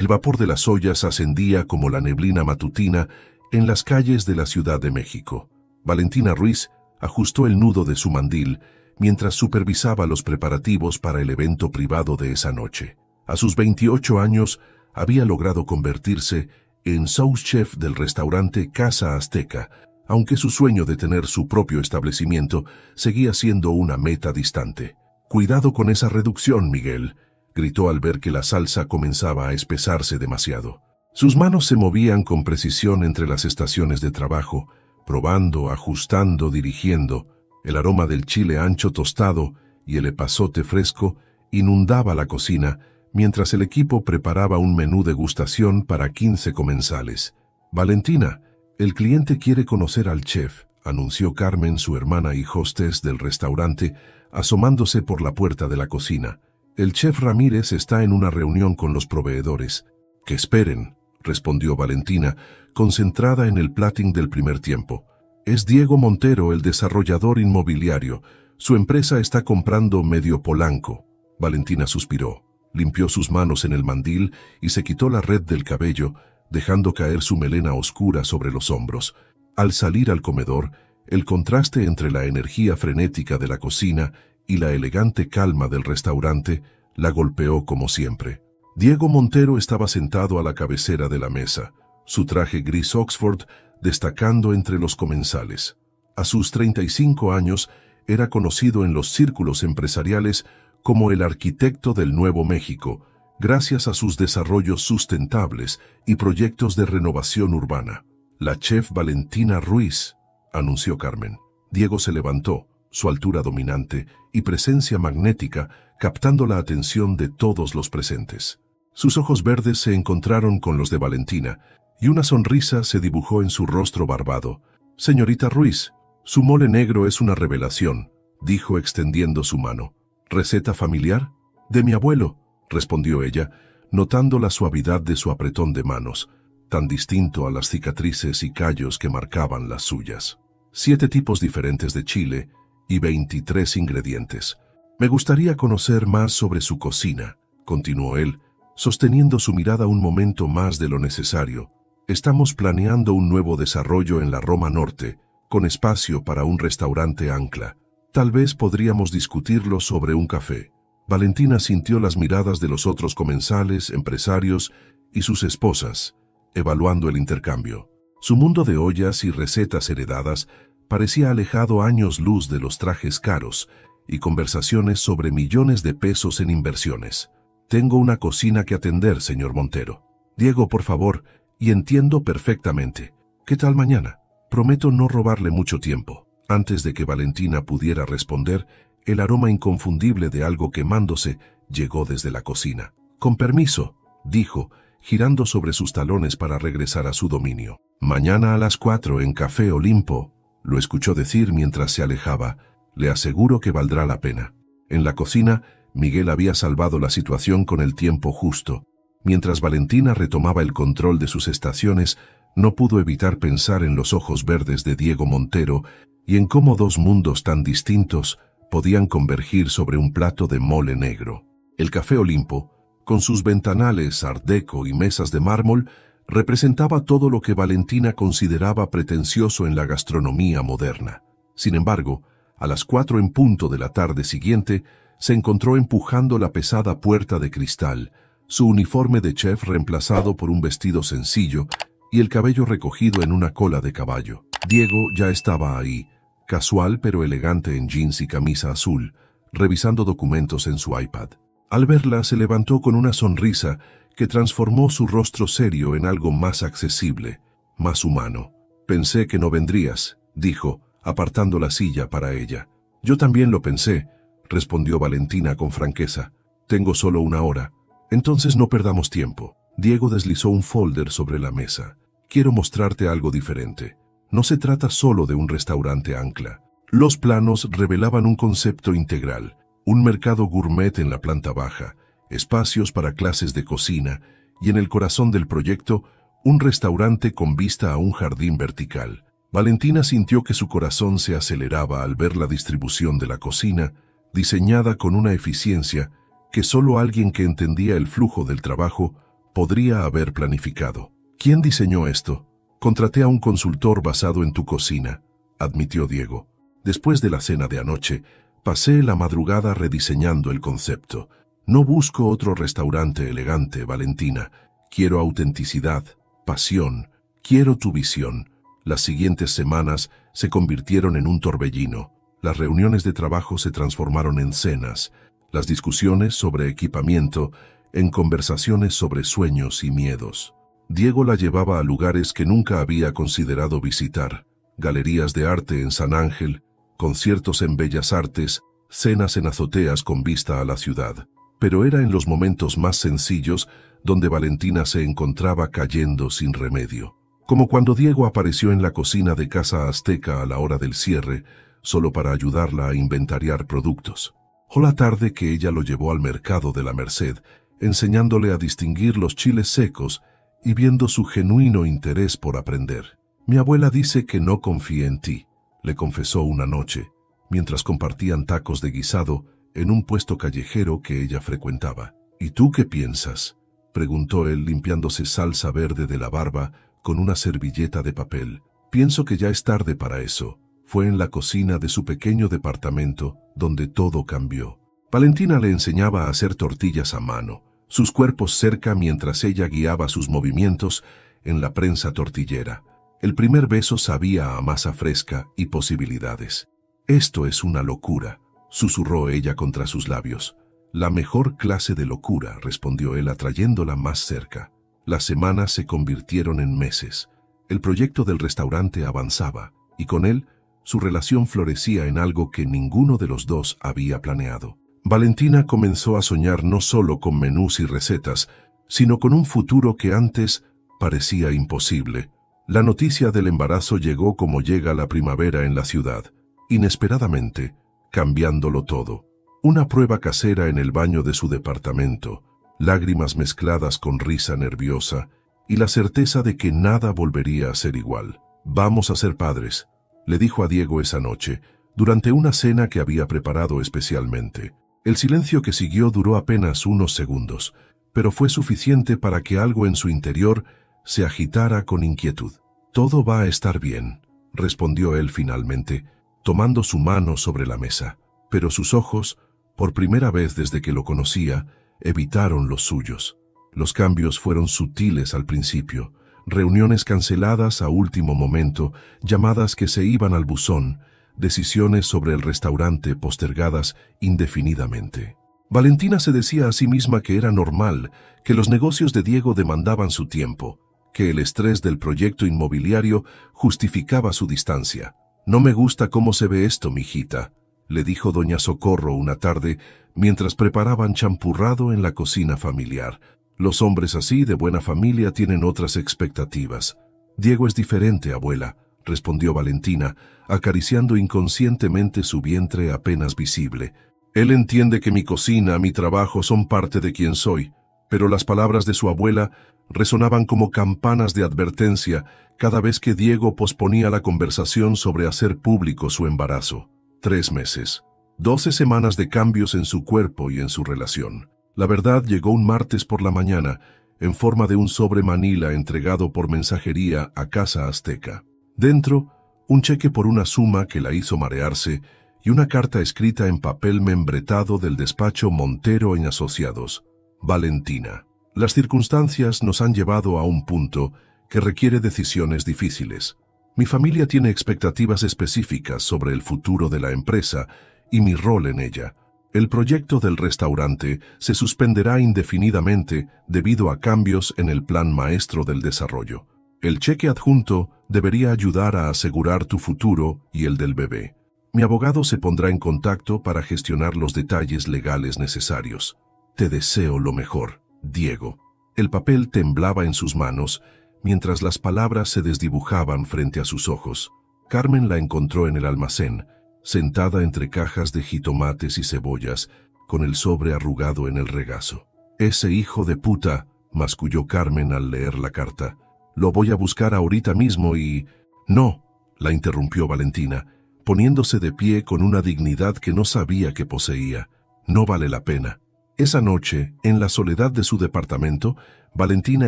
El vapor de las ollas ascendía como la neblina matutina en las calles de la Ciudad de México. Valentina Ruiz ajustó el nudo de su mandil mientras supervisaba los preparativos para el evento privado de esa noche. A sus 28 años había logrado convertirse en sous chef del restaurante Casa Azteca, aunque su sueño de tener su propio establecimiento seguía siendo una meta distante. «Cuidado con esa reducción, Miguel», gritó al ver que la salsa comenzaba a espesarse demasiado. Sus manos se movían con precisión entre las estaciones de trabajo, probando, ajustando, dirigiendo. El aroma del chile ancho tostado y el epazote fresco inundaba la cocina, mientras el equipo preparaba un menú degustación para 15 comensales. «Valentina, el cliente quiere conocer al chef», anunció Carmen, su hermana y hostess del restaurante, asomándose por la puerta de la cocina. «El chef Ramírez está en una reunión con los proveedores». «Que esperen», respondió Valentina, concentrada en el plating del primer tiempo. «Es Diego Montero, el desarrollador inmobiliario. Su empresa está comprando medio Polanco». Valentina suspiró, limpió sus manos en el mandil y se quitó la red del cabello, dejando caer su melena oscura sobre los hombros. Al salir al comedor, el contraste entre la energía frenética de la cocina y la elegante calma del restaurante la golpeó como siempre. Diego Montero estaba sentado a la cabecera de la mesa, su traje gris Oxford destacando entre los comensales. A sus 35 años era conocido en los círculos empresariales como el arquitecto del Nuevo México, gracias a sus desarrollos sustentables y proyectos de renovación urbana. «La chef Valentina Ruiz», anunció Carmen. Diego se levantó, su altura dominante y presencia magnética captando la atención de todos los presentes. Sus ojos verdes se encontraron con los de Valentina y una sonrisa se dibujó en su rostro barbado. «Señorita Ruiz, su mole negro es una revelación», dijo extendiendo su mano. «¿Receta familiar?» «De mi abuelo», respondió ella, notando la suavidad de su apretón de manos, tan distinto a las cicatrices y callos que marcaban las suyas. 7 tipos diferentes de chile y 23 ingredientes. «Me gustaría conocer más sobre su cocina», continuó él, sosteniendo su mirada un momento más de lo necesario. «Estamos planeando un nuevo desarrollo en la Roma Norte, con espacio para un restaurante ancla. Tal vez podríamos discutirlo sobre un café». Valentina sintió las miradas de los otros comensales, empresarios y sus esposas, evaluando el intercambio. Su mundo de ollas y recetas heredadas parecía alejado años luz de los trajes caros y conversaciones sobre millones de pesos en inversiones. «Tengo una cocina que atender, señor Montero». «Diego, por favor, y entiendo perfectamente. ¿Qué tal mañana?» «Prometo no robarle mucho tiempo». Antes de que Valentina pudiera responder, el aroma inconfundible de algo quemándose llegó desde la cocina. «Con permiso», dijo, girando sobre sus talones para regresar a su dominio. «Mañana a las 4 en Café Olimpo», lo escuchó decir mientras se alejaba. «Le aseguro que valdrá la pena». En la cocina, Miguel había salvado la situación con el tiempo justo. Mientras Valentina retomaba el control de sus estaciones, no pudo evitar pensar en los ojos verdes de Diego Montero y en cómo 2 mundos tan distintos podían convergir sobre un plato de mole negro. El Café Olimpo, con sus ventanales art déco y mesas de mármol, representaba todo lo que Valentina consideraba pretencioso en la gastronomía moderna. Sin embargo, a las 4 en punto de la tarde siguiente, se encontró empujando la pesada puerta de cristal, su uniforme de chef reemplazado por un vestido sencillo y el cabello recogido en una cola de caballo. Diego ya estaba ahí, casual pero elegante en jeans y camisa azul, revisando documentos en su iPad. Al verla, se levantó con una sonrisa que transformó su rostro serio en algo más accesible, más humano. «Pensé que no vendrías», dijo, apartando la silla para ella. «Yo también lo pensé», respondió Valentina con franqueza. «Tengo solo 1 hora. Entonces no perdamos tiempo». Diego deslizó un folder sobre la mesa. «Quiero mostrarte algo diferente. No se trata solo de un restaurante ancla. Los planos revelaban un concepto integral, un mercado gourmet en la planta baja, espacios para clases de cocina y en el corazón del proyecto, un restaurante con vista a un jardín vertical». Valentina sintió que su corazón se aceleraba al ver la distribución de la cocina, diseñada con una eficiencia que solo alguien que entendía el flujo del trabajo Podría haber planificado. ¿Quién diseñó esto? Contraté a un consultor basado en tu cocina, admitió Diego. Después de la cena de anoche, pasé la madrugada rediseñando el concepto. No busco otro restaurante elegante, Valentina. Quiero autenticidad, pasión, quiero tu visión. Las siguientes semanas se convirtieron en un torbellino. Las reuniones de trabajo se transformaron en cenas, las discusiones sobre equipamiento en conversaciones sobre sueños y miedos. Diego la llevaba a lugares que nunca había considerado visitar: galerías de arte en San Ángel, conciertos en Bellas Artes, cenas en azoteas con vista a la ciudad. Pero era en los momentos más sencillos donde Valentina se encontraba cayendo sin remedio. Como cuando Diego apareció en la cocina de Casa Azteca a la hora del cierre, solo para ayudarla a inventariar productos. O la tarde que ella lo llevó al mercado de la Merced, enseñándole a distinguir los chiles secos y viendo su genuino interés por aprender. Mi abuela dice que no confía en ti, le confesó una noche, mientras compartían tacos de guisado en un puesto callejero que ella frecuentaba. ¿Y tú qué piensas?, preguntó él limpiándose salsa verde de la barba con una servilleta de papel. Pienso que ya es tarde para eso. Fue en la cocina de su pequeño departamento donde todo cambió. Valentina le enseñaba a hacer tortillas a mano, sus cuerpos cerca mientras ella guiaba sus movimientos en la prensa tortillera. El primer beso sabía a masa fresca y posibilidades. «Esto es una locura», susurró ella contra sus labios. «La mejor clase de locura», respondió él atrayéndola más cerca. Las semanas se convirtieron en meses. El proyecto del restaurante avanzaba, y con él, su relación florecía en algo que ninguno de los dos había planeado. Valentina comenzó a soñar no solo con menús y recetas, sino con un futuro que antes parecía imposible. La noticia del embarazo llegó como llega la primavera en la ciudad, inesperadamente, cambiándolo todo. Una prueba casera en el baño de su departamento, lágrimas mezcladas con risa nerviosa y la certeza de que nada volvería a ser igual. «Vamos a ser padres», le dijo a Diego esa noche, durante una cena que había preparado especialmente. El silencio que siguió duró apenas unos segundos, pero fue suficiente para que algo en su interior se agitara con inquietud. «Todo va a estar bien», respondió él finalmente, tomando su mano sobre la mesa. Pero sus ojos, por primera vez desde que lo conocía, evitaron los suyos. Los cambios fueron sutiles al principio, reuniones canceladas a último momento, llamadas que se iban al buzón, decisiones sobre el restaurante postergadas indefinidamente. Valentina se decía a sí misma que era normal, que los negocios de Diego demandaban su tiempo, que el estrés del proyecto inmobiliario justificaba su distancia. «No me gusta cómo se ve esto, mijita», le dijo doña Socorro una tarde mientras preparaban champurrado en la cocina familiar. «Los hombres así, de buena familia, tienen otras expectativas». «Diego es diferente, abuela», respondió Valentina, acariciando inconscientemente su vientre apenas visible. «Él entiende que mi cocina, mi trabajo son parte de quien soy», pero las palabras de su abuela resonaban como campanas de advertencia cada vez que Diego posponía la conversación sobre hacer público su embarazo. 3 meses. 12 semanas de cambios en su cuerpo y en su relación. La verdad llegó un martes por la mañana, en forma de un sobre Manila entregado por mensajería a Casa Azteca. Dentro, un cheque por una suma que la hizo marearse y una carta escrita en papel membretado del despacho Montero en Asociados. Valentina. Las circunstancias nos han llevado a un punto que requiere decisiones difíciles. Mi familia tiene expectativas específicas sobre el futuro de la empresa y mi rol en ella. El proyecto del restaurante se suspenderá indefinidamente debido a cambios en el plan maestro del desarrollo. El cheque adjunto debería ayudar a asegurar tu futuro y el del bebé. Mi abogado se pondrá en contacto para gestionar los detalles legales necesarios. Te deseo lo mejor, Diego. El papel temblaba en sus manos mientras las palabras se desdibujaban frente a sus ojos. Carmen la encontró en el almacén, sentada entre cajas de jitomates y cebollas, con el sobre arrugado en el regazo. «Ese hijo de puta», masculló Carmen al leer la carta. «Lo voy a buscar ahorita mismo y...» «No», la interrumpió Valentina, poniéndose de pie con una dignidad que no sabía que poseía. «No vale la pena». Esa noche, en la soledad de su departamento, Valentina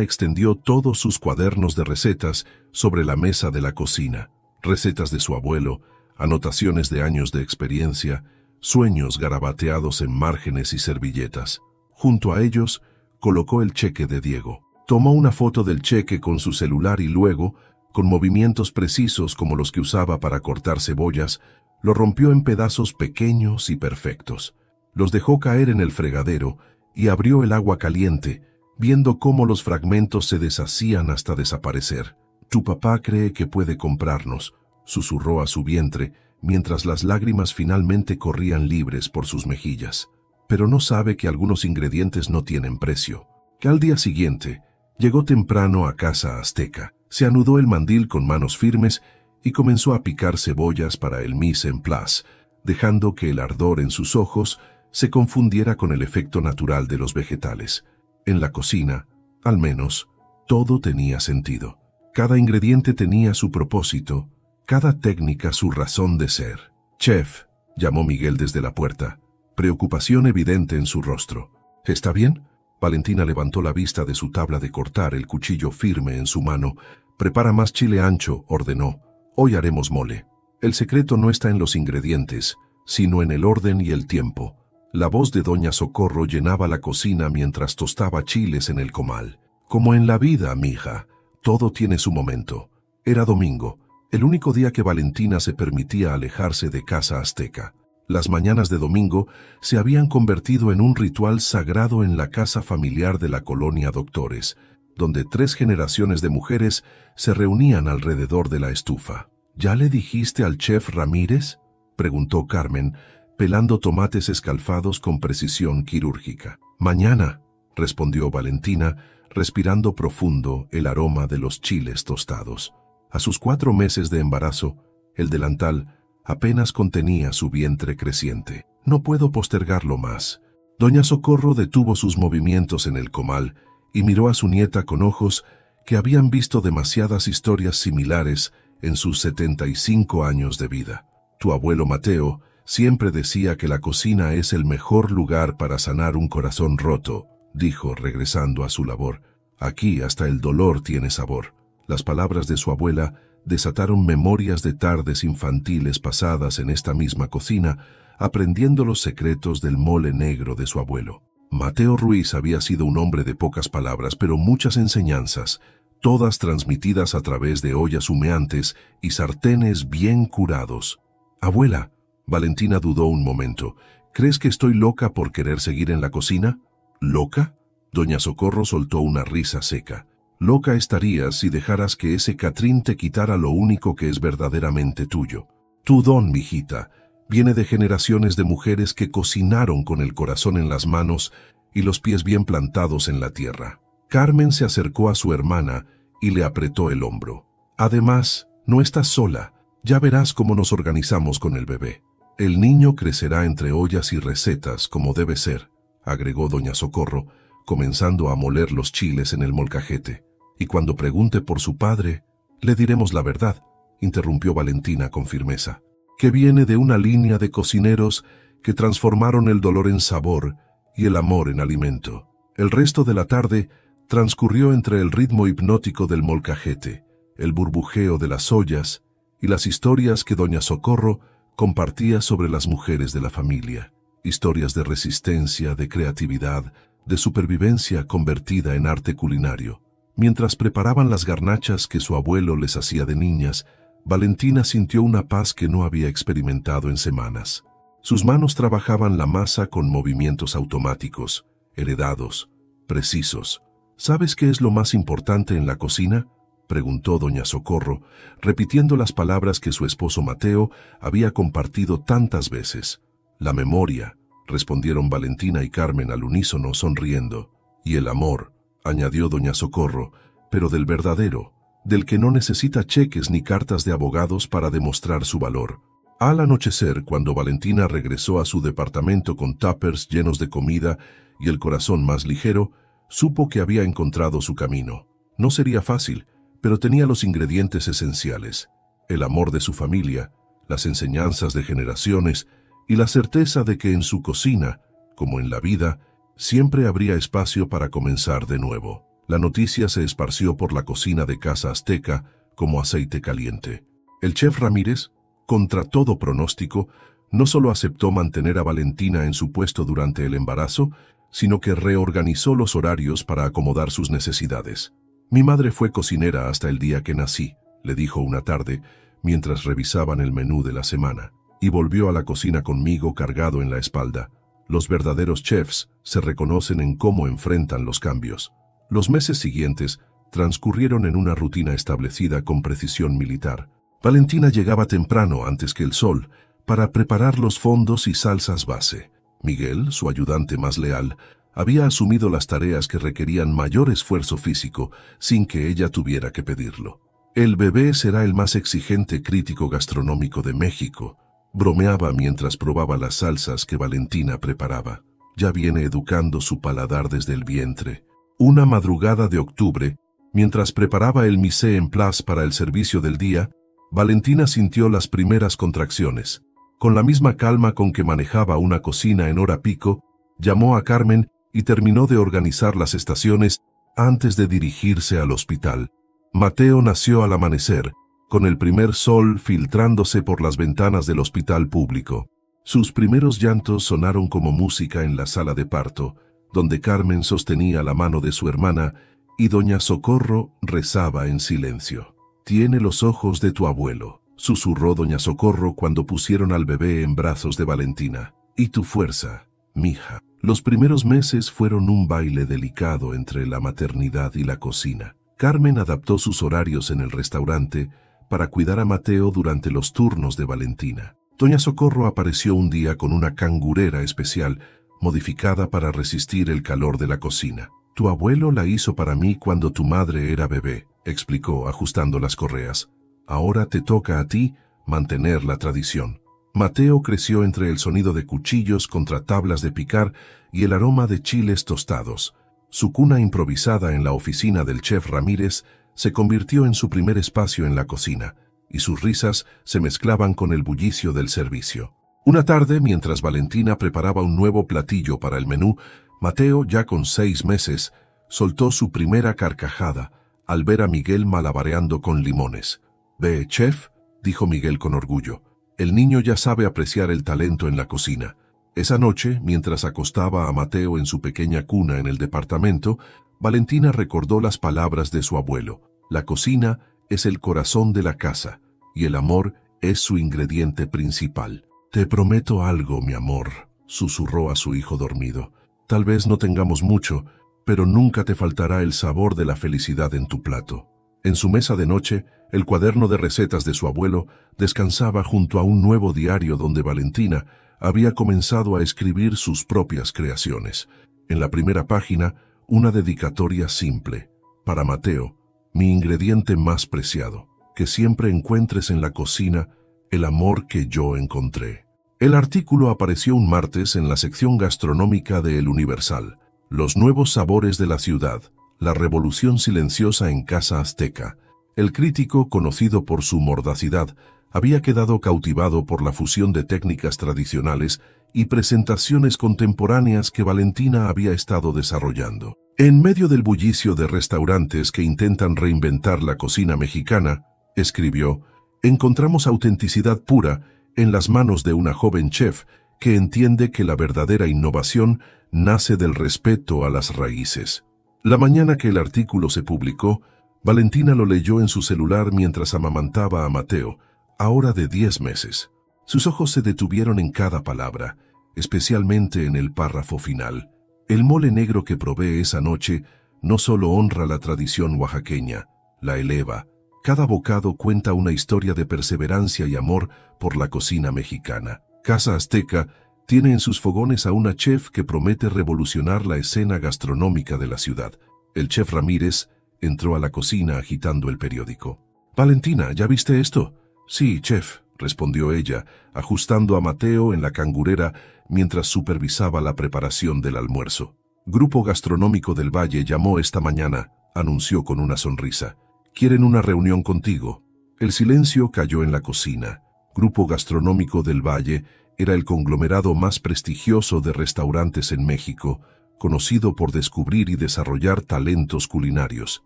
extendió todos sus cuadernos de recetas sobre la mesa de la cocina. Recetas de su abuelo, anotaciones de años de experiencia, sueños garabateados en márgenes y servilletas. Junto a ellos, colocó el cheque de Diego. Tomó una foto del cheque con su celular y luego, con movimientos precisos como los que usaba para cortar cebollas, lo rompió en pedazos pequeños y perfectos. Los dejó caer en el fregadero y abrió el agua caliente, viendo cómo los fragmentos se deshacían hasta desaparecer. «Tu papá cree que puede comprarnos», susurró a su vientre, mientras las lágrimas finalmente corrían libres por sus mejillas. Pero no sabe que algunos ingredientes no tienen precio. Que al día siguiente, llegó temprano a casa azteca, se anudó el mandil con manos firmes y comenzó a picar cebollas para el mise en place, dejando que el ardor en sus ojos se confundiera con el efecto natural de los vegetales. En la cocina, al menos, todo tenía sentido. Cada ingrediente tenía su propósito, cada técnica su razón de ser. «Chef», llamó Miguel desde la puerta, preocupación evidente en su rostro. «¿Está bien?». Valentina levantó la vista de su tabla de cortar, el cuchillo firme en su mano. «Prepara más chile ancho», ordenó. «Hoy haremos mole». El secreto no está en los ingredientes, sino en el orden y el tiempo. La voz de doña Socorro llenaba la cocina mientras tostaba chiles en el comal. «Como en la vida, mija, todo tiene su momento». Era domingo, el único día que Valentina se permitía alejarse de casa azteca. Las mañanas de domingo se habían convertido en un ritual sagrado en la casa familiar de la colonia Doctores, donde 3 generaciones de mujeres se reunían alrededor de la estufa. «¿Ya le dijiste al chef Ramírez?», preguntó Carmen, pelando tomates escalfados con precisión quirúrgica. «Mañana», respondió Valentina, respirando profundo el aroma de los chiles tostados. A sus 4 meses de embarazo, el delantal apenas contenía su vientre creciente. «No puedo postergarlo más». Doña Socorro detuvo sus movimientos en el comal y miró a su nieta con ojos que habían visto demasiadas historias similares en sus 75 años de vida. «Tu abuelo Mateo siempre decía que la cocina es el mejor lugar para sanar un corazón roto», dijo regresando a su labor. «Aquí hasta el dolor tiene sabor». Las palabras de su abuela desataron memorias de tardes infantiles pasadas en esta misma cocina, aprendiendo los secretos del mole negro de su abuelo. Mateo Ruiz había sido un hombre de pocas palabras, pero muchas enseñanzas, todas transmitidas a través de ollas humeantes y sartenes bien curados. «Abuela», Valentina dudó un momento, «¿crees que estoy loca por querer seguir en la cocina?». «¿Loca?». Doña Socorro soltó una risa seca. «Loca estarías si dejaras que ese Catrín te quitara lo único que es verdaderamente tuyo. Tu don, mijita, viene de generaciones de mujeres que cocinaron con el corazón en las manos y los pies bien plantados en la tierra». Carmen se acercó a su hermana y le apretó el hombro. «Además, no estás sola. Ya verás cómo nos organizamos con el bebé. El niño crecerá entre ollas y recetas como debe ser», agregó doña Socorro, comenzando a moler los chiles en el molcajete. «Y cuando pregunte por su padre, le diremos la verdad», interrumpió Valentina con firmeza, «que viene de una línea de cocineros que transformaron el dolor en sabor y el amor en alimento». El resto de la tarde transcurrió entre el ritmo hipnótico del molcajete, el burbujeo de las ollas y las historias que doña Socorro compartía sobre las mujeres de la familia. Historias de resistencia, de creatividad, de supervivencia convertida en arte culinario. Mientras preparaban las garnachas que su abuelo les hacía de niñas, Valentina sintió una paz que no había experimentado en semanas. Sus manos trabajaban la masa con movimientos automáticos, heredados, precisos. «¿Sabes qué es lo más importante en la cocina?», preguntó doña Socorro, repitiendo las palabras que su esposo Mateo había compartido tantas veces. «La memoria», respondieron Valentina y Carmen al unísono sonriendo. «Y el amor», añadió doña Socorro, «pero del verdadero, del que no necesita cheques ni cartas de abogados para demostrar su valor». Al anochecer, cuando Valentina regresó a su departamento con tuppers llenos de comida y el corazón más ligero, supo que había encontrado su camino. No sería fácil, pero tenía los ingredientes esenciales: el amor de su familia, las enseñanzas de generaciones y la certeza de que en su cocina, como en la vida, siempre habría espacio para comenzar de nuevo. La noticia se esparció por la cocina de Casa Azteca como aceite caliente. El chef Ramírez, contra todo pronóstico, no solo aceptó mantener a Valentina en su puesto durante el embarazo, sino que reorganizó los horarios para acomodar sus necesidades. «Mi madre fue cocinera hasta el día que nací», le dijo una tarde, mientras revisaban el menú de la semana, y volvió a la cocina conmigo cargado en la espalda. Los verdaderos chefs se reconocen en cómo enfrentan los cambios. Los meses siguientes transcurrieron en una rutina establecida con precisión militar. Valentina llegaba temprano antes que el sol para preparar los fondos y salsas base. Miguel, su ayudante más leal, había asumido las tareas que requerían mayor esfuerzo físico sin que ella tuviera que pedirlo. «El bebé será el más exigente crítico gastronómico de México», bromeaba mientras probaba las salsas que Valentina preparaba. «Ya viene educando su paladar desde el vientre». Una madrugada de octubre, mientras preparaba el mise en place para el servicio del día, Valentina sintió las primeras contracciones. Con la misma calma con que manejaba una cocina en hora pico, llamó a Carmen y terminó de organizar las estaciones antes de dirigirse al hospital. Mateo nació al amanecer, con el primer sol filtrándose por las ventanas del hospital público. Sus primeros llantos sonaron como música en la sala de parto, donde Carmen sostenía la mano de su hermana y doña Socorro rezaba en silencio. «Tiene los ojos de tu abuelo», susurró doña Socorro cuando pusieron al bebé en brazos de Valentina. «Y tu fuerza, mija». Los primeros meses fueron un baile delicado entre la maternidad y la cocina. Carmen adaptó sus horarios en el restaurante para cuidar a Mateo durante los turnos de Valentina. Doña Socorro apareció un día con una cangurera especial modificada para resistir el calor de la cocina. «Tu abuelo la hizo para mí cuando tu madre era bebé», explicó ajustando las correas. «Ahora te toca a ti mantener la tradición». Mateo creció entre el sonido de cuchillos contra tablas de picar y el aroma de chiles tostados. Su cuna improvisada en la oficina del chef Ramírez se convirtió en su primer espacio en la cocina, y sus risas se mezclaban con el bullicio del servicio. Una tarde, mientras Valentina preparaba un nuevo platillo para el menú, Mateo, ya con 6 meses, soltó su primera carcajada al ver a Miguel malabareando con limones. «Ve, chef», dijo Miguel con orgullo, «el niño ya sabe apreciar el talento en la cocina». Esa noche, mientras acostaba a Mateo en su pequeña cuna en el departamento, Valentina recordó las palabras de su abuelo. «La cocina es el corazón de la casa, y el amor es su ingrediente principal». «Te prometo algo, mi amor», susurró a su hijo dormido. «Tal vez no tengamos mucho, pero nunca te faltará el sabor de la felicidad en tu plato». En su mesa de noche, el cuaderno de recetas de su abuelo descansaba junto a un nuevo diario donde Valentina había comenzado a escribir sus propias creaciones. En la primera página, una dedicatoria simple. «Para Mateo, mi ingrediente más preciado, que siempre encuentres en la cocina el amor que yo encontré». El artículo apareció un martes en la sección gastronómica de El Universal. «Los nuevos sabores de la ciudad, la revolución silenciosa en Casa Azteca». El crítico, conocido por su mordacidad, había quedado cautivado por la fusión de técnicas tradicionales y presentaciones contemporáneas que Valentina había estado desarrollando. En medio del bullicio de restaurantes que intentan reinventar la cocina mexicana, escribió, encontramos autenticidad pura en las manos de una joven chef que entiende que la verdadera innovación nace del respeto a las raíces. La mañana que el artículo se publicó, Valentina lo leyó en su celular mientras amamantaba a Mateo, ahora de 10 meses. Sus ojos se detuvieron en cada palabra, especialmente en el párrafo final. El mole negro que probé esa noche no solo honra la tradición oaxaqueña, la eleva. Cada bocado cuenta una historia de perseverancia y amor por la cocina mexicana. Casa Azteca tiene en sus fogones a una chef que promete revolucionar la escena gastronómica de la ciudad. El chef Ramírez entró a la cocina agitando el periódico. «Valentina, ¿ya viste esto?» «Sí, chef», respondió ella, ajustando a Mateo en la cangurera mientras supervisaba la preparación del almuerzo. «Grupo Gastronómico del Valle llamó esta mañana», anunció con una sonrisa. «Quieren una reunión contigo». El silencio cayó en la cocina. Grupo Gastronómico del Valle era el conglomerado más prestigioso de restaurantes en México, conocido por descubrir y desarrollar talentos culinarios.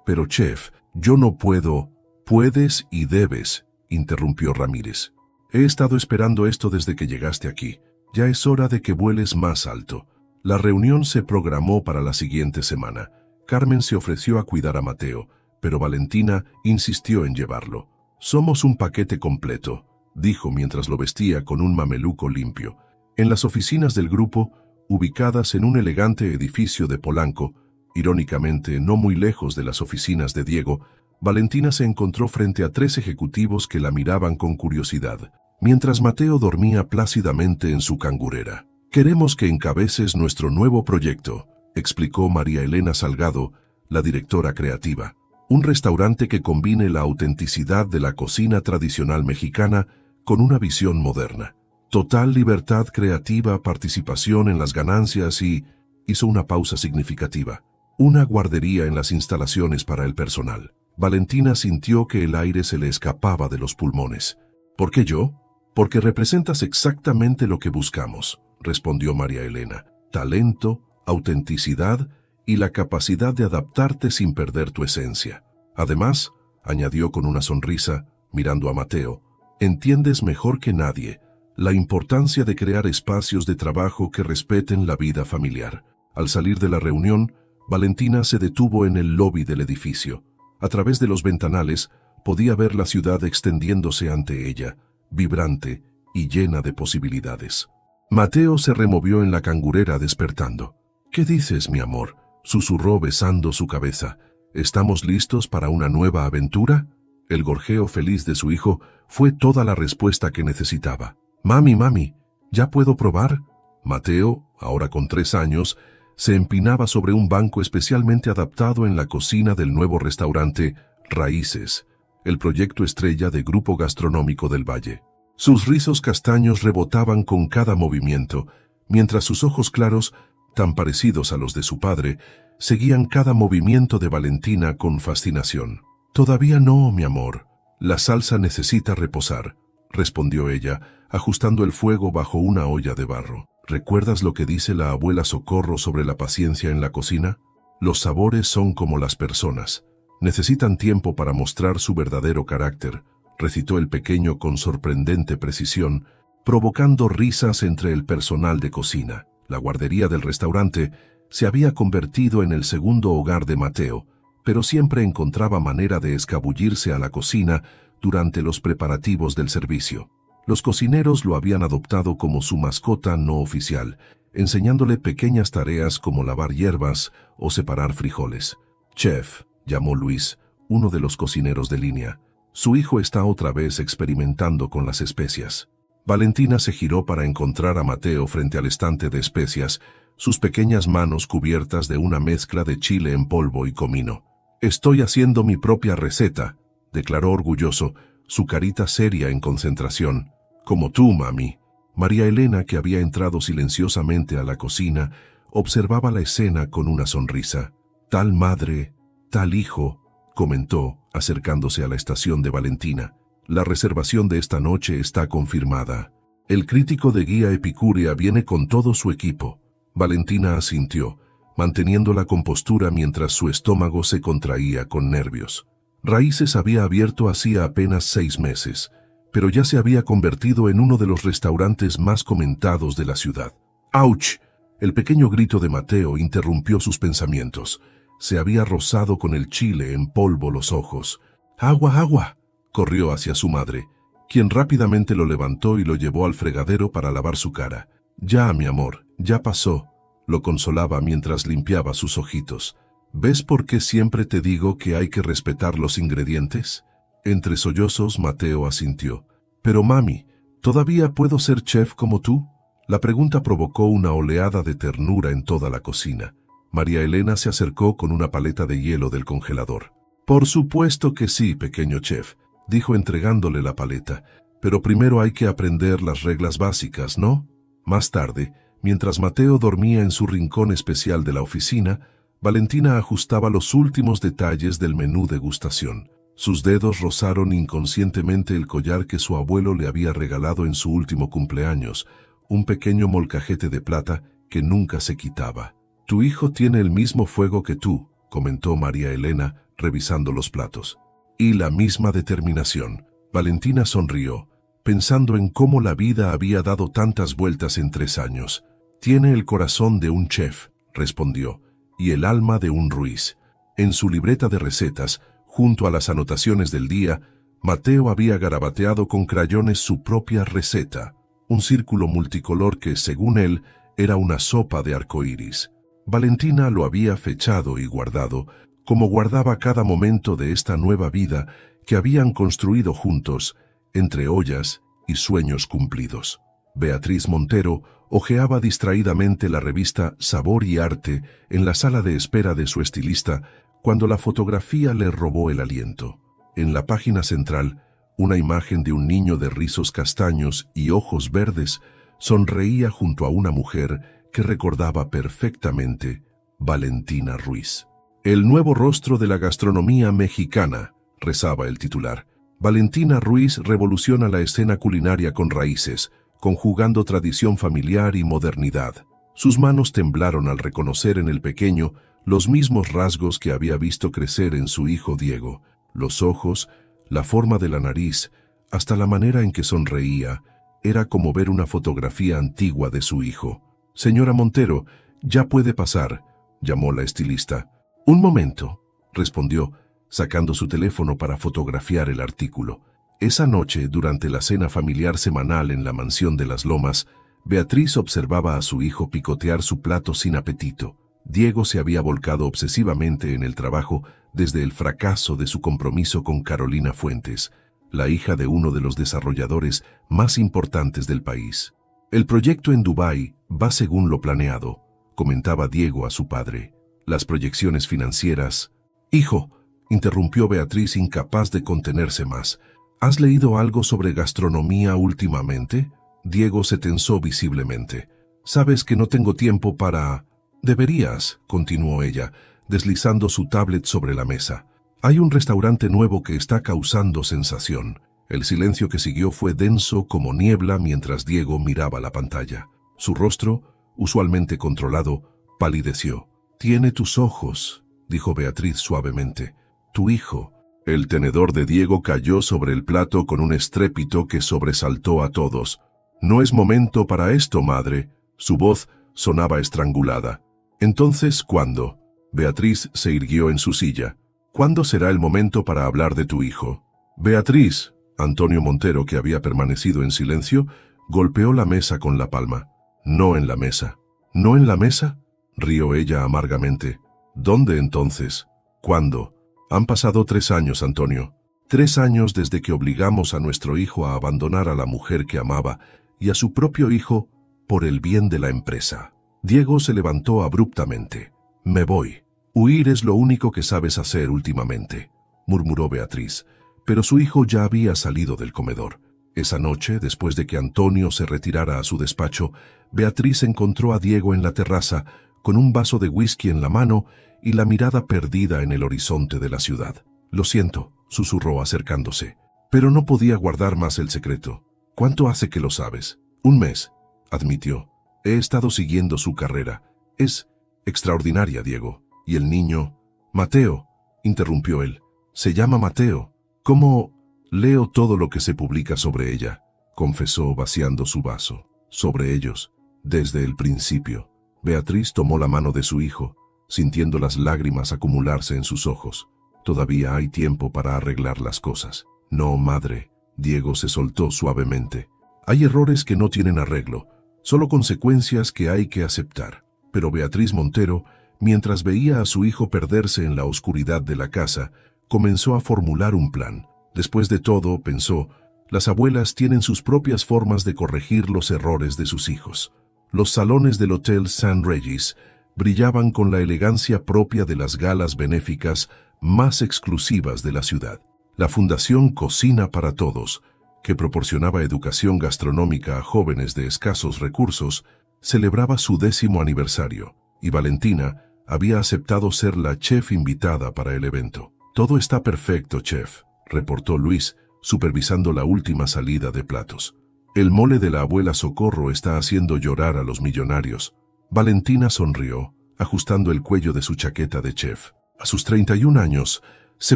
Pero chef, yo no puedo. Puedes y debes, interrumpió Ramírez. He estado esperando esto desde que llegaste aquí. Ya es hora de que vueles más alto. La reunión se programó para la siguiente semana. Carmen se ofreció a cuidar a Mateo, pero Valentina insistió en llevarlo. Somos un paquete completo, dijo mientras lo vestía con un mameluco limpio. En las oficinas del grupo, ubicadas en un elegante edificio de Polanco, irónicamente no muy lejos de las oficinas de Diego, Valentina se encontró frente a 3 ejecutivos que la miraban con curiosidad, mientras Mateo dormía plácidamente en su cangurera. Queremos que encabeces nuestro nuevo proyecto, explicó María Elena Salgado, la directora creativa. Un restaurante que combine la autenticidad de la cocina tradicional mexicana con una visión moderna. Total libertad creativa, participación en las ganancias y... hizo una pausa significativa. Una guardería en las instalaciones para el personal. Valentina sintió que el aire se le escapaba de los pulmones. ¿Por qué yo? Porque representas exactamente lo que buscamos, respondió María Elena. Talento, autenticidad y la capacidad de adaptarte sin perder tu esencia. Además, añadió con una sonrisa, mirando a Mateo, entiendes mejor que nadie la importancia de crear espacios de trabajo que respeten la vida familiar. Al salir de la reunión, Valentina se detuvo en el lobby del edificio. A través de los ventanales podía ver la ciudad extendiéndose ante ella, vibrante y llena de posibilidades. Mateo se removió en la cangurera despertando. «¿Qué dices, mi amor?», susurró besando su cabeza. «¿Estamos listos para una nueva aventura?». El gorjeo feliz de su hijo fue toda la respuesta que necesitaba. «Mami, ¿ya puedo probar?». Mateo, ahora con 3 años, se empinaba sobre un banco especialmente adaptado en la cocina del nuevo restaurante Raíces, el proyecto estrella de Grupo Gastronómico del Valle. Sus rizos castaños rebotaban con cada movimiento, mientras sus ojos claros, tan parecidos a los de su padre, seguían cada movimiento de Valentina con fascinación. «Todavía no, mi amor. La salsa necesita reposar», respondió ella, ajustando el fuego bajo una olla de barro. ¿Recuerdas lo que dice la abuela Socorro sobre la paciencia en la cocina? Los sabores son como las personas. Necesitan tiempo para mostrar su verdadero carácter, recitó el pequeño con sorprendente precisión, provocando risas entre el personal de cocina. La guardería del restaurante se había convertido en el segundo hogar de Mateo, pero siempre encontraba manera de escabullirse a la cocina durante los preparativos del servicio. Los cocineros lo habían adoptado como su mascota no oficial, enseñándole pequeñas tareas como lavar hierbas o separar frijoles. «Chef», llamó Luis, uno de los cocineros de línea. Su hijo está otra vez experimentando con las especias. Valentina se giró para encontrar a Mateo frente al estante de especias, sus pequeñas manos cubiertas de una mezcla de chile en polvo y comino. «Estoy haciendo mi propia receta», declaró orgulloso, su carita seria en concentración. «Como tú, mami». María Elena, que había entrado silenciosamente a la cocina, observaba la escena con una sonrisa. «Tal madre, tal hijo», comentó, acercándose a la estación de Valentina. «La reservación de esta noche está confirmada. El crítico de guía epicúrea viene con todo su equipo». Valentina asintió, manteniendo la compostura mientras su estómago se contraía con nervios. Raíces había abierto hacía apenas 6 meses, pero ya se había convertido en uno de los restaurantes más comentados de la ciudad. ¡Auch! El pequeño grito de Mateo interrumpió sus pensamientos. Se había rozado con el chile en polvo los ojos. ¡Agua, agua!, corrió hacia su madre, quien rápidamente lo levantó y lo llevó al fregadero para lavar su cara. «Ya, mi amor, ya pasó», lo consolaba mientras limpiaba sus ojitos. «¿Ves por qué siempre te digo que hay que respetar los ingredientes?». Entre sollozos, Mateo asintió. «Pero mami, ¿todavía puedo ser chef como tú?». La pregunta provocó una oleada de ternura en toda la cocina. María Elena se acercó con una paleta de hielo del congelador. «Por supuesto que sí, pequeño chef», dijo entregándole la paleta. «Pero primero hay que aprender las reglas básicas, ¿no?». Más tarde, mientras Mateo dormía en su rincón especial de la oficina, Valentina ajustaba los últimos detalles del menú degustación. Sus dedos rozaron inconscientemente el collar que su abuelo le había regalado en su último cumpleaños, un pequeño molcajete de plata que nunca se quitaba. Tu hijo tiene el mismo fuego que tú, comentó María Elena, revisando los platos. Y la misma determinación. Valentina sonrió, pensando en cómo la vida había dado tantas vueltas en 3 años. Tiene el corazón de un chef, respondió, y el alma de un Ruiz. En su libreta de recetas, junto a las anotaciones del día, Mateo había garabateado con crayones su propia receta, un círculo multicolor que, según él, era una sopa de arcoíris. Valentina lo había fechado y guardado, como guardaba cada momento de esta nueva vida que habían construido juntos, entre ollas y sueños cumplidos. Beatriz Montero hojeaba distraídamente la revista Sabor y Arte en la sala de espera de su estilista cuando la fotografía le robó el aliento. En la página central, una imagen de un niño de rizos castaños y ojos verdes sonreía junto a una mujer que recordaba perfectamente Valentina Ruiz. El nuevo rostro de la gastronomía mexicana, rezaba el titular. Valentina Ruiz revoluciona la escena culinaria con raíces, conjugando tradición familiar y modernidad. Sus manos temblaron al reconocer en el pequeño los mismos rasgos que había visto crecer en su hijo Diego. Los ojos, la forma de la nariz, hasta la manera en que sonreía, era como ver una fotografía antigua de su hijo. «Señora Montero, ya puede pasar», llamó la estilista. «Un momento», respondió, sacando su teléfono para fotografiar el artículo. Esa noche, durante la cena familiar semanal en la mansión de las Lomas, Beatriz observaba a su hijo picotear su plato sin apetito. Diego se había volcado obsesivamente en el trabajo desde el fracaso de su compromiso con Carolina Fuentes, la hija de uno de los desarrolladores más importantes del país. «El proyecto en Dubái va según lo planeado», comentaba Diego a su padre. «Las proyecciones financieras...» «Hijo», interrumpió Beatriz, incapaz de contenerse más, «¿has leído algo sobre gastronomía últimamente?» Diego se tensó visiblemente. «Sabes que no tengo tiempo para...» «Deberías», continuó ella, deslizando su tablet sobre la mesa. «Hay un restaurante nuevo que está causando sensación». El silencio que siguió fue denso como niebla mientras Diego miraba la pantalla. Su rostro, usualmente controlado, palideció. «Tiene tus ojos», dijo Beatriz suavemente. «Tu hijo». El tenedor de Diego cayó sobre el plato con un estrépito que sobresaltó a todos. «No es momento para esto, madre». Su voz sonaba estrangulada. «Entonces, ¿cuándo?» Beatriz se irguió en su silla. «¿Cuándo será el momento para hablar de tu hijo?» «Beatriz», Antonio Montero, que había permanecido en silencio, golpeó la mesa con la palma. «No en la mesa». «¿No en la mesa?», rió ella amargamente. «¿Dónde entonces? ¿Cuándo?» «Han pasado 3 años, Antonio. 3 años desde que obligamos a nuestro hijo a abandonar a la mujer que amaba y a su propio hijo por el bien de la empresa». Diego se levantó abruptamente. «Me voy. Huir es lo único que sabes hacer últimamente», murmuró Beatriz, pero su hijo ya había salido del comedor. Esa noche, después de que Antonio se retirara a su despacho, Beatriz encontró a Diego en la terraza, con un vaso de whisky en la mano y la mirada perdida en el horizonte de la ciudad. «Lo siento», susurró acercándose, pero no podía guardar más el secreto. «¿Cuánto hace que lo sabes?» «1 mes», admitió. «He estado siguiendo su carrera. Es extraordinaria, Diego. ¿Y el niño?» «Mateo», interrumpió él. «Se llama Mateo. ¿Cómo?» «Leo todo lo que se publica sobre ella», confesó vaciando su vaso. «Sobre ellos, desde el principio». Beatriz tomó la mano de su hijo, sintiendo las lágrimas acumularse en sus ojos. «Todavía hay tiempo para arreglar las cosas». «No, madre», Diego se soltó suavemente. «Hay errores que no tienen arreglo, solo consecuencias que hay que aceptar». Pero Beatriz Montero, mientras veía a su hijo perderse en la oscuridad de la casa, comenzó a formular un plan. Después de todo, pensó, las abuelas tienen sus propias formas de corregir los errores de sus hijos. Los salones del Hotel St. Regis brillaban con la elegancia propia de las galas benéficas más exclusivas de la ciudad. La Fundación Cocina para Todos, que proporcionaba educación gastronómica a jóvenes de escasos recursos, celebraba su 10º aniversario, y Valentina había aceptado ser la chef invitada para el evento. «Todo está perfecto, chef», reportó Luis, supervisando la última salida de platos. «El mole de la abuela Socorro está haciendo llorar a los millonarios». Valentina sonrió, ajustando el cuello de su chaqueta de chef. A sus 31 años, se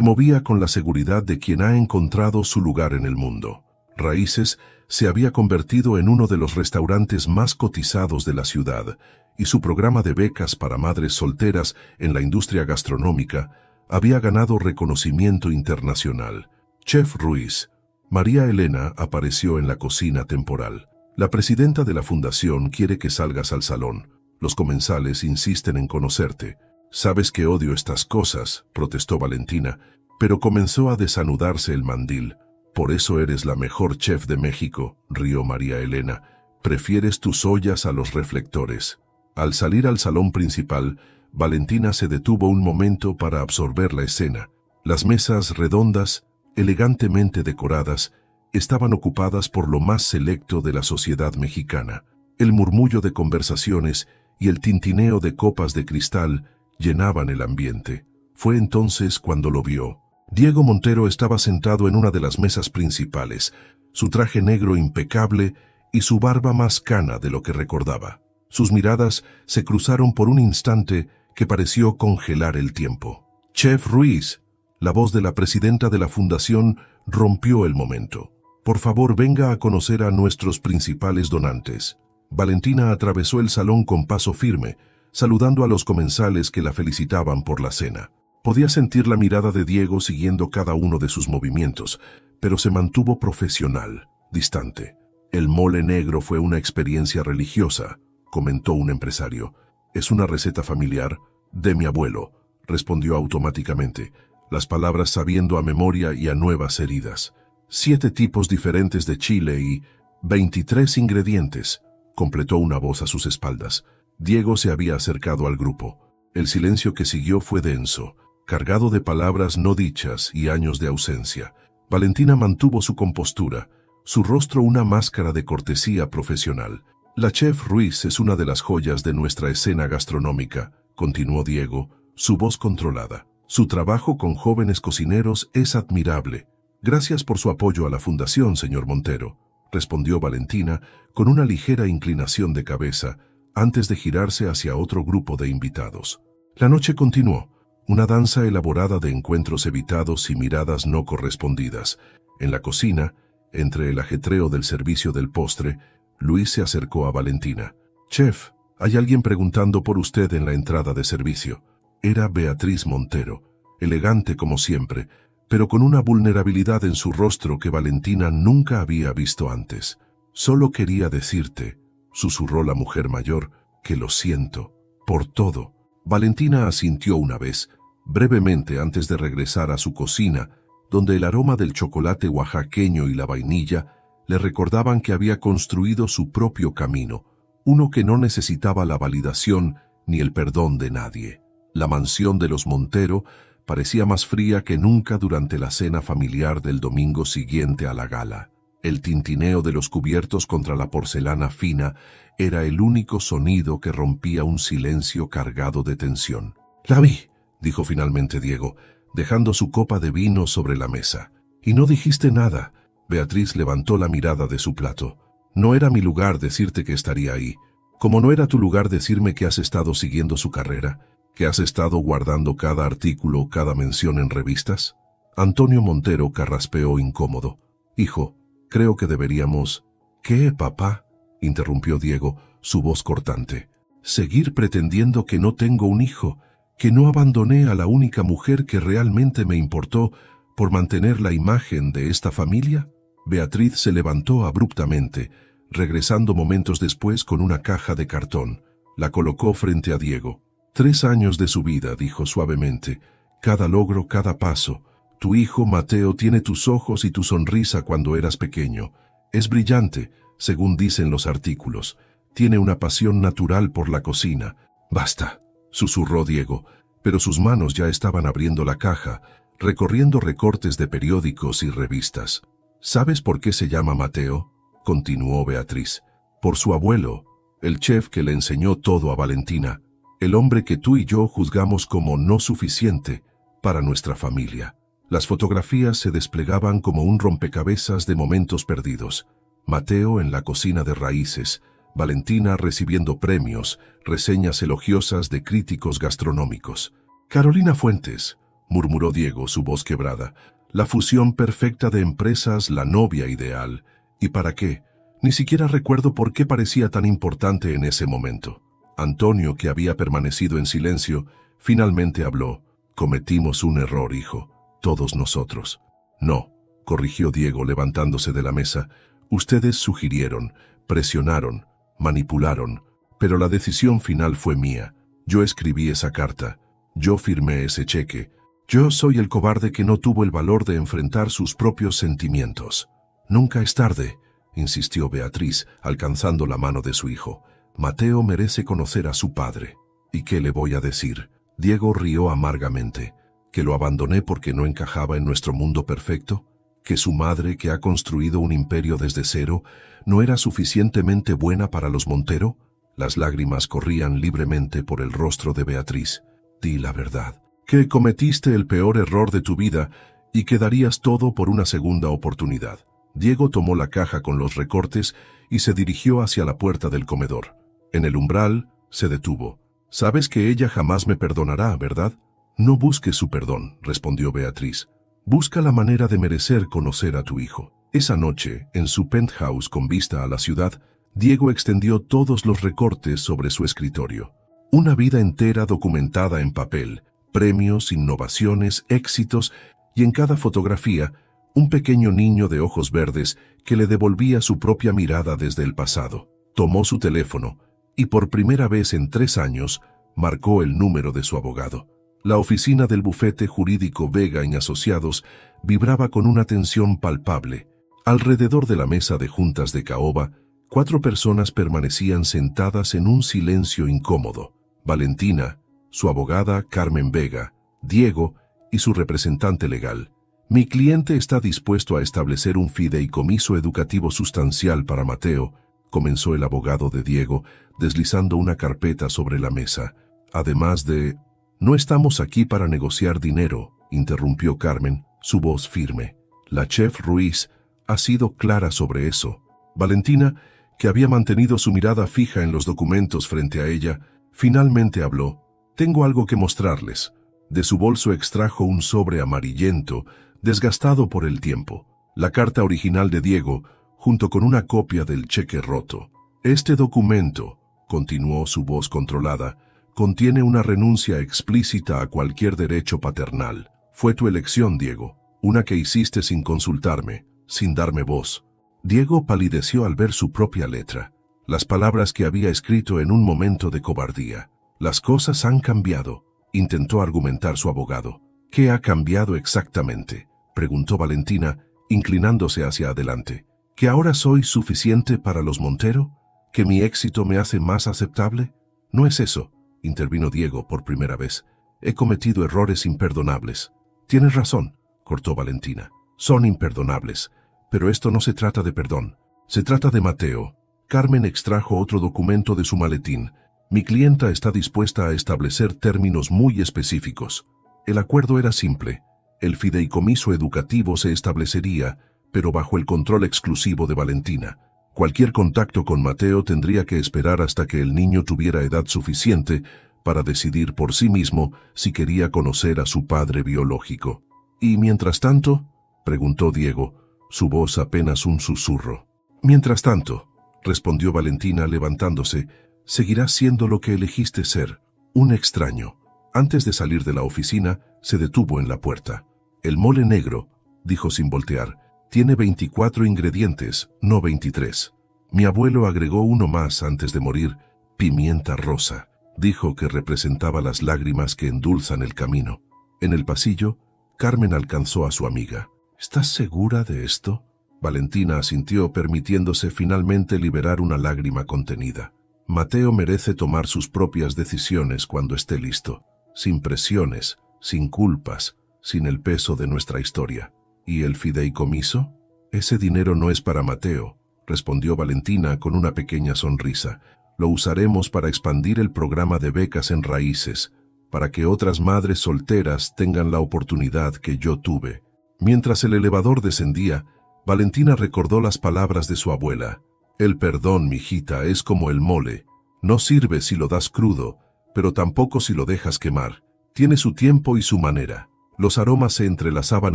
movía con la seguridad de quien ha encontrado su lugar en el mundo. Raíces se había convertido en uno de los restaurantes más cotizados de la ciudad, y su programa de becas para madres solteras en la industria gastronómica había ganado reconocimiento internacional. Chef Ruiz. María Elena apareció en la cocina temporal. La presidenta de la fundación quiere que salgas al salón. Los comensales insisten en conocerte. Sabes que odio estas cosas, protestó Valentina, pero comenzó a desanudarse el mandil. Por eso eres la mejor chef de México, rió María Elena. Prefieres tus ollas a los reflectores. Al salir al salón principal, Valentina se detuvo un momento para absorber la escena. Las mesas redondas, elegantemente decoradas, estaban ocupadas por lo más selecto de la sociedad mexicana. El murmullo de conversaciones y el tintineo de copas de cristal llenaban el ambiente. Fue entonces cuando lo vio. Diego Montero estaba sentado en una de las mesas principales, su traje negro impecable y su barba más cana de lo que recordaba. Sus miradas se cruzaron por un instante que pareció congelar el tiempo. Chef Ruiz, la voz de la presidenta de la fundación, rompió el momento. Por favor, venga a conocer a nuestros principales donantes. Valentina atravesó el salón con paso firme, saludando a los comensales que la felicitaban por la cena. Podía sentir la mirada de Diego siguiendo cada uno de sus movimientos, pero se mantuvo profesional, distante. El mole negro fue una experiencia religiosa, comentó un empresario. Es una receta familiar de mi abuelo, respondió automáticamente, las palabras sabiendo a memoria y a nuevas heridas. 7 tipos diferentes de chile y 23 ingredientes, completó una voz a sus espaldas. Diego se había acercado al grupo. El silencio que siguió fue denso, cargado de palabras no dichas y años de ausencia. Valentina mantuvo su compostura, su rostro una máscara de cortesía profesional. La chef Ruiz es una de las joyas de nuestra escena gastronómica, continuó Diego, su voz controlada. Su trabajo con jóvenes cocineros es admirable. Gracias por su apoyo a la fundación, señor Montero, respondió Valentina con una ligera inclinación de cabeza antes de girarse hacia otro grupo de invitados. La noche continuó, una danza elaborada de encuentros evitados y miradas no correspondidas. En la cocina, entre el ajetreo del servicio del postre, Luis se acercó a Valentina. Chef, hay alguien preguntando por usted en la entrada de servicio. Era Beatriz Montero, elegante como siempre, pero con una vulnerabilidad en su rostro que Valentina nunca había visto antes. Solo quería decirte, susurró la mujer mayor, que lo siento, por todo. Valentina asintió una vez, brevemente antes de regresar a su cocina, donde el aroma del chocolate oaxaqueño y la vainilla le recordaban que había construido su propio camino, uno que no necesitaba la validación ni el perdón de nadie. La mansión de los Montero parecía más fría que nunca durante la cena familiar del domingo siguiente a la gala. El tintineo de los cubiertos contra la porcelana fina era el único sonido que rompía un silencio cargado de tensión. «La vi», dijo finalmente Diego, dejando su copa de vino sobre la mesa. «Y no dijiste nada». Beatriz levantó la mirada de su plato. «No era mi lugar decirte que estaría ahí, como no era tu lugar decirme que has estado siguiendo su carrera, que has estado guardando cada artículo, cada mención en revistas». Antonio Montero carraspeó incómodo. «Hijo, creo que deberíamos...» «¿Qué, papá?», interrumpió Diego, su voz cortante. «¿Seguir pretendiendo que no tengo un hijo, que no abandoné a la única mujer que realmente me importó por mantener la imagen de esta familia?» Beatriz se levantó abruptamente, regresando momentos después con una caja de cartón. La colocó frente a Diego. 3 años de su vida, dijo suavemente. Cada logro, cada paso. Tu hijo, Mateo, tiene tus ojos y tu sonrisa cuando eras pequeño. Es brillante, según dicen los artículos. Tiene una pasión natural por la cocina. Basta, susurró Diego, pero sus manos ya estaban abriendo la caja, recorriendo recortes de periódicos y revistas. ¿Sabes por qué se llama Mateo?, continuó Beatriz. Por su abuelo, el chef que le enseñó todo a Valentina, el hombre que tú y yo juzgamos como no suficiente para nuestra familia. Las fotografías se desplegaban como un rompecabezas de momentos perdidos. Mateo en la cocina de Raíces, Valentina recibiendo premios, reseñas elogiosas de críticos gastronómicos. Carolina Fuentes, murmuró Diego, su voz quebrada. La fusión perfecta de empresas, la novia ideal. ¿Y para qué? Ni siquiera recuerdo por qué parecía tan importante en ese momento. Antonio, que había permanecido en silencio, finalmente habló. Cometimos un error, hijo. Todos nosotros. No, corrigió Diego levantándose de la mesa. Ustedes sugirieron, presionaron, manipularon, pero la decisión final fue mía. Yo escribí esa carta. Yo firmé ese cheque. Yo soy el cobarde que no tuvo el valor de enfrentar sus propios sentimientos. Nunca es tarde, insistió Beatriz, alcanzando la mano de su hijo. Mateo merece conocer a su padre. ¿Y qué le voy a decir? Diego rió amargamente. ¿Que lo abandoné porque no encajaba en nuestro mundo perfecto? ¿Que su madre, que ha construido un imperio desde cero, no era suficientemente buena para los Montero? Las lágrimas corrían libremente por el rostro de Beatriz. Di la verdad. Que cometiste el peor error de tu vida y que darías todo por una segunda oportunidad. Diego tomó la caja con los recortes y se dirigió hacia la puerta del comedor. En el umbral se detuvo. Sabes que ella jamás me perdonará, ¿verdad? No busques su perdón, respondió Beatriz. Busca la manera de merecer conocer a tu hijo. Esa noche, en su penthouse con vista a la ciudad, Diego extendió todos los recortes sobre su escritorio. Una vida entera documentada en papel, premios, innovaciones, éxitos, y en cada fotografía, un pequeño niño de ojos verdes que le devolvía su propia mirada desde el pasado. Tomó su teléfono y por primera vez en 3 años marcó el número de su abogado. La oficina del bufete jurídico Vega y Asociados vibraba con una tensión palpable. Alrededor de la mesa de juntas de caoba, 4 personas permanecían sentadas en un silencio incómodo. Valentina, su abogada Carmen Vega, Diego y su representante legal. Mi cliente está dispuesto a establecer un fideicomiso educativo sustancial para Mateo, comenzó el abogado de Diego, deslizando una carpeta sobre la mesa. Además de... No estamos aquí para negociar dinero, interrumpió Carmen, su voz firme. La chef Ruiz ha sido clara sobre eso. Valentina, que había mantenido su mirada fija en los documentos frente a ella, finalmente habló. Tengo algo que mostrarles. De su bolso extrajo un sobre amarillento, desgastado por el tiempo. La carta original de Diego, junto con una copia del cheque roto. Este documento, continuó su voz controlada, contiene una renuncia explícita a cualquier derecho paternal. Fue tu elección, Diego, una que hiciste sin consultarme, sin darme voz. Diego palideció al ver su propia letra, las palabras que había escrito en un momento de cobardía. Las cosas han cambiado, intentó argumentar su abogado. ¿Qué ha cambiado exactamente?, preguntó Valentina, inclinándose hacia adelante. ¿Que ahora soy suficiente para los Montero? ¿Que mi éxito me hace más aceptable? No es eso, intervino Diego por primera vez. He cometido errores imperdonables. Tienes razón, cortó Valentina. Son imperdonables, pero esto no se trata de perdón. Se trata de Mateo. Carmen extrajo otro documento de su maletín. Mi clienta está dispuesta a establecer términos muy específicos. El acuerdo era simple. El fideicomiso educativo se establecería, pero bajo el control exclusivo de Valentina. Cualquier contacto con Mateo tendría que esperar hasta que el niño tuviera edad suficiente para decidir por sí mismo si quería conocer a su padre biológico. ¿Y mientras tanto?, preguntó Diego, su voz apenas un susurro. Mientras tanto, respondió Valentina levantándose, seguirás siendo lo que elegiste ser, un extraño. Antes de salir de la oficina, se detuvo en la puerta. El mole negro, dijo sin voltear, tiene 24 ingredientes, no 23. Mi abuelo agregó uno más antes de morir, pimienta rosa. Dijo que representaba las lágrimas que endulzan el camino. En el pasillo, Carmen alcanzó a su amiga. ¿Estás segura de esto? Valentina asintió, permitiéndose finalmente liberar una lágrima contenida. Mateo merece tomar sus propias decisiones cuando esté listo, sin presiones, sin culpas, sin el peso de nuestra historia. ¿Y el fideicomiso? Ese dinero no es para Mateo, respondió Valentina con una pequeña sonrisa. Lo usaremos para expandir el programa de becas en raíces, para que otras madres solteras tengan la oportunidad que yo tuve. Mientras el elevador descendía, Valentina recordó las palabras de su abuela. El perdón, mijita, es como el mole. No sirve si lo das crudo, pero tampoco si lo dejas quemar. Tiene su tiempo y su manera. Los aromas se entrelazaban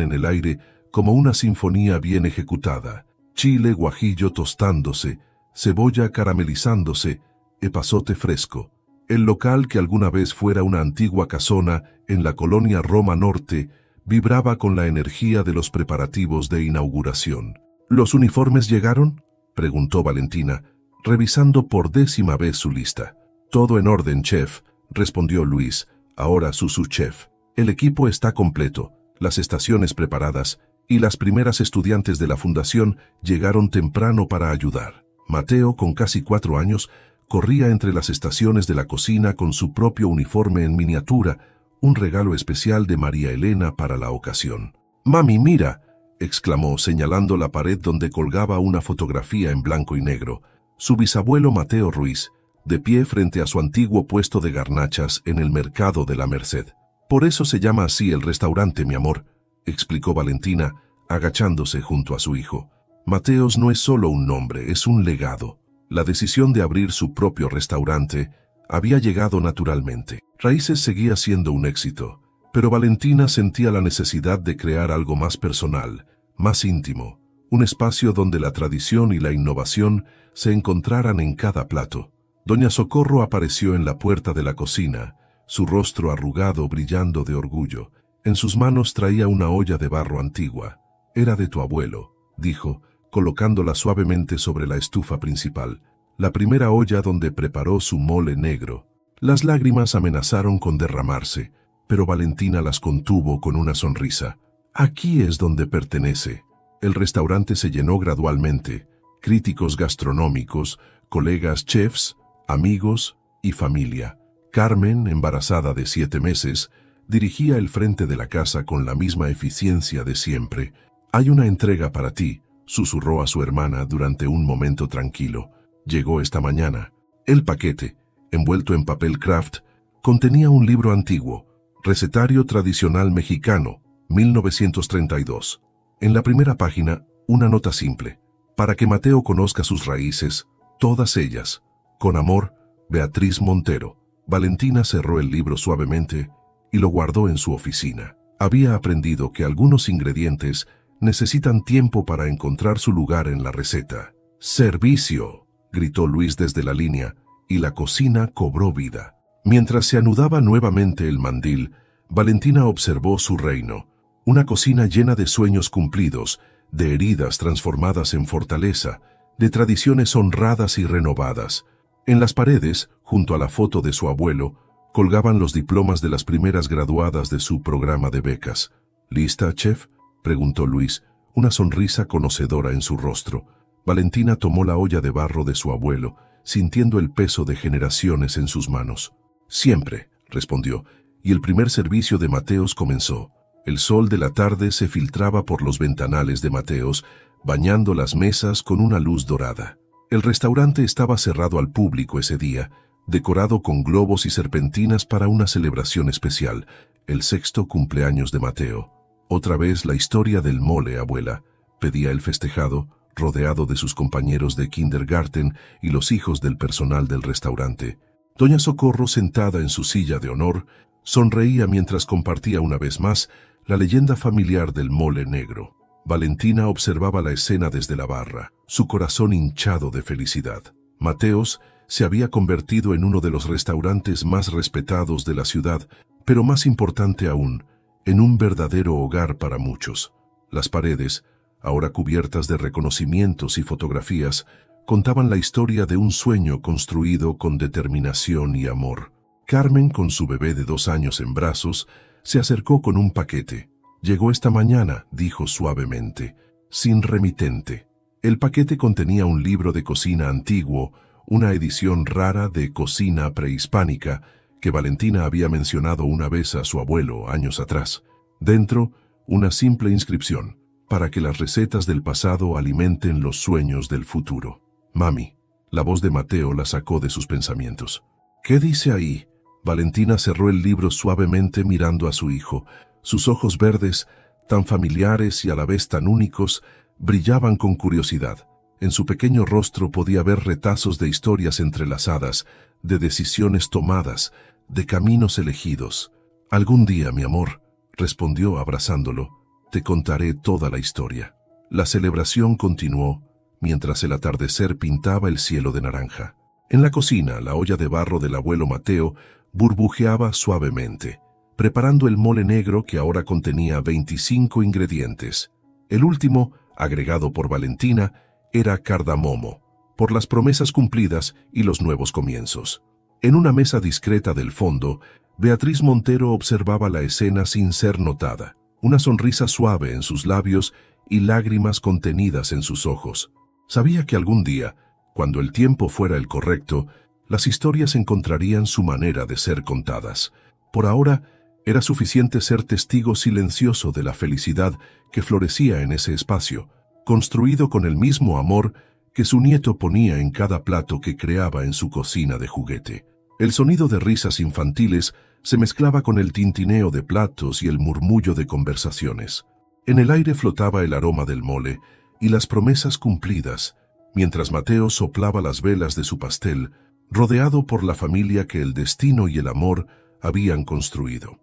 en el aire como una sinfonía bien ejecutada. Chile guajillo tostándose, cebolla caramelizándose, epazote fresco. El local, que alguna vez fuera una antigua casona en la colonia Roma Norte, vibraba con la energía de los preparativos de inauguración. ¿Los uniformes llegaron?, preguntó Valentina, revisando por 10ª vez su lista. Todo en orden, chef, respondió Luis, ahora su chef. El equipo está completo, las estaciones preparadas, y las primeras estudiantes de la fundación llegaron temprano para ayudar. Mateo, con casi 4 años, corría entre las estaciones de la cocina con su propio uniforme en miniatura, un regalo especial de María Elena para la ocasión. «Mami, mira», exclamó señalando la pared donde colgaba una fotografía en blanco y negro. Su bisabuelo Mateo Ruiz, de pie frente a su antiguo puesto de garnachas en el mercado de la Merced. «Por eso se llama así el restaurante, mi amor», explicó Valentina, agachándose junto a su hijo. Mateos no es solo un nombre, es un legado. La decisión de abrir su propio restaurante había llegado naturalmente. Raíces seguía siendo un éxito, pero Valentina sentía la necesidad de crear algo más personal, más íntimo, un espacio donde la tradición y la innovación se encontraran en cada plato. Doña Socorro apareció en la puerta de la cocina, su rostro arrugado brillando de orgullo. En sus manos traía una olla de barro antigua. «Era de tu abuelo», dijo, colocándola suavemente sobre la estufa principal, la primera olla donde preparó su mole negro. Las lágrimas amenazaron con derramarse, pero Valentina las contuvo con una sonrisa. «Aquí es donde pertenece». El restaurante se llenó gradualmente. Críticos gastronómicos, colegas chefs, amigos y familia. Carmen, embarazada de 7 meses, dirigía el frente de la casa con la misma eficiencia de siempre. «Hay una entrega para ti», susurró a su hermana durante un momento tranquilo. Llegó esta mañana. El paquete, envuelto en papel craft, contenía un libro antiguo, Recetario Tradicional Mexicano, 1932. En la primera página, una nota simple: «Para que Mateo conozca sus raíces, todas ellas. Con amor, Beatriz Montero». Valentina cerró el libro suavemente y lo guardó en su oficina. Había aprendido que algunos ingredientes necesitan tiempo para encontrar su lugar en la receta. «¡Servicio!», gritó Luis desde la línea, y la cocina cobró vida. Mientras se anudaba nuevamente el mandil, Valentina observó su reino, una cocina llena de sueños cumplidos, de heridas transformadas en fortaleza, de tradiciones honradas y renovadas. En las paredes, junto a la foto de su abuelo, colgaban los diplomas de las primeras graduadas de su programa de becas. «¿Lista, chef?», preguntó Luis, una sonrisa conocedora en su rostro. Valentina tomó la olla de barro de su abuelo, sintiendo el peso de generaciones en sus manos. «Siempre», respondió, y el primer servicio de Mateos comenzó. El sol de la tarde se filtraba por los ventanales de Mateos, bañando las mesas con una luz dorada. El restaurante estaba cerrado al público ese día, decorado con globos y serpentinas para una celebración especial, el 6º cumpleaños de Mateo. «Otra vez la historia del mole, abuela», pedía el festejado, rodeado de sus compañeros de kindergarten y los hijos del personal del restaurante. Doña Socorro, sentada en su silla de honor, sonreía mientras compartía una vez más la leyenda familiar del mole negro. Valentina observaba la escena desde la barra, su corazón hinchado de felicidad. Mateos se había convertido en uno de los restaurantes más respetados de la ciudad, pero más importante aún, en un verdadero hogar para muchos. Las paredes, ahora cubiertas de reconocimientos y fotografías, contaban la historia de un sueño construido con determinación y amor. Carmen, con su bebé de 2 años en brazos, se acercó con un paquete. «Llegó esta mañana», dijo suavemente, «sin remitente». El paquete contenía un libro de cocina antiguo, una edición rara de cocina prehispánica que Valentina había mencionado una vez a su abuelo años atrás. Dentro, una simple inscripción: «Para que las recetas del pasado alimenten los sueños del futuro». «Mami», la voz de Mateo la sacó de sus pensamientos. «¿Qué dice ahí?». Valentina cerró el libro suavemente mirando a su hijo. Sus ojos verdes, tan familiares y a la vez tan únicos, brillaban con curiosidad. En su pequeño rostro podía ver retazos de historias entrelazadas, de decisiones tomadas, de caminos elegidos. «Algún día, mi amor», respondió abrazándolo, «te contaré toda la historia». La celebración continuó, mientras el atardecer pintaba el cielo de naranja. En la cocina, la olla de barro del abuelo Mateo burbujeaba suavemente, preparando el mole negro que ahora contenía 25 ingredientes. El último, agregado por Valentina, era cardamomo, por las promesas cumplidas y los nuevos comienzos. En una mesa discreta del fondo, Beatriz Montero observaba la escena sin ser notada, una sonrisa suave en sus labios y lágrimas contenidas en sus ojos. Sabía que algún día, cuando el tiempo fuera el correcto, las historias encontrarían su manera de ser contadas. Por ahora, era suficiente ser testigo silencioso de la felicidad que florecía en ese espacio, construido con el mismo amor que su nieto ponía en cada plato que creaba en su cocina de juguete. El sonido de risas infantiles se mezclaba con el tintineo de platos y el murmullo de conversaciones. En el aire flotaba el aroma del mole y las promesas cumplidas, mientras Mateo soplaba las velas de su pastel, rodeado por la familia que el destino y el amor habían construido.